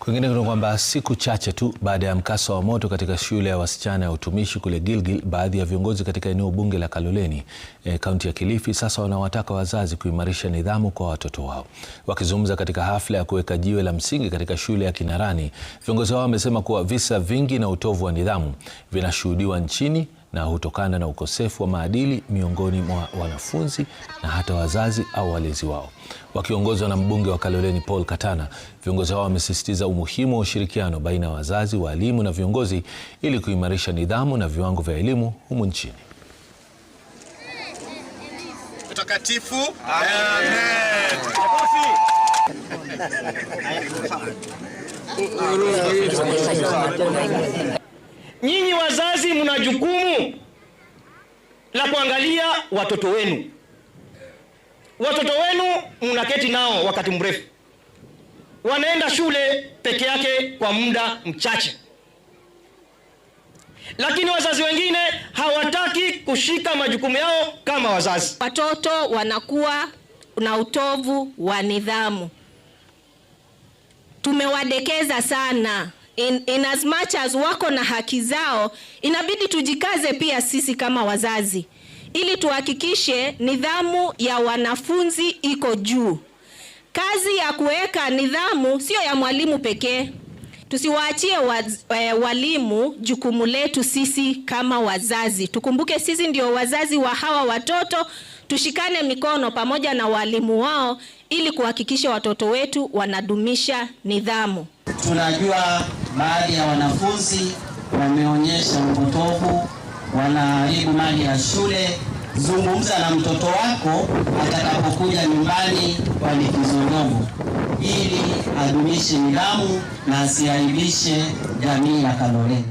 Kwingine ni kwamba siku chache tu baada ya mkasa wa moto katika shule ya wasichana ya utumishi kule Gilgil, baadhi ya viongozi katika eneo bunge la Kaloleni, kaunti ya Kilifi, sasa wanawataka wazazi kuimarisha nidhamu kwa watoto wao. Wakizungumza katika hafla ya kuweka jiwe la msingi katika shule ya Kinarani, viongozi hao wamesema kuwa visa vingi na utovu wa nidhamu vinashuhudiwa nchini na hutokana na ukosefu wa maadili miongoni mwa wanafunzi na hata wazazi au walezi wao. Wakiongozwa na mbunge wa Kaloleni Paul Katana, viongozi hao wamesisitiza umuhimu wa ushirikiano baina ya wazazi, walimu na viongozi ili kuimarisha nidhamu na viwango vya elimu humu nchini. Mtakatifu. Amen. Nyinyi wazazi mna jukumu la kuangalia watoto wenu. Watoto wenu mnaketi nao wakati mrefu, wanaenda shule peke yake kwa muda mchache, lakini wazazi wengine hawataki kushika majukumu yao kama wazazi. Watoto wanakuwa na utovu wa nidhamu, tumewadekeza sana. In as much as wako na haki zao, inabidi tujikaze pia sisi kama wazazi ili tuhakikishe nidhamu ya wanafunzi iko juu. Kazi ya kuweka nidhamu sio ya mwalimu pekee. Tusiwaachie walimu jukumu letu sisi kama wazazi. Tukumbuke sisi ndio wazazi wa hawa watoto, tushikane mikono pamoja na walimu wao ili kuhakikisha watoto wetu wanadumisha nidhamu. Tunajua baadhi ya wanafunzi wameonyesha upotovu, wanaharibu mali ya shule. Zungumza na mtoto wako atakapokuja nyumbani kwa likizo ndogo ili adumishe nidhamu na asiaibishe jamii ya Kaloleni.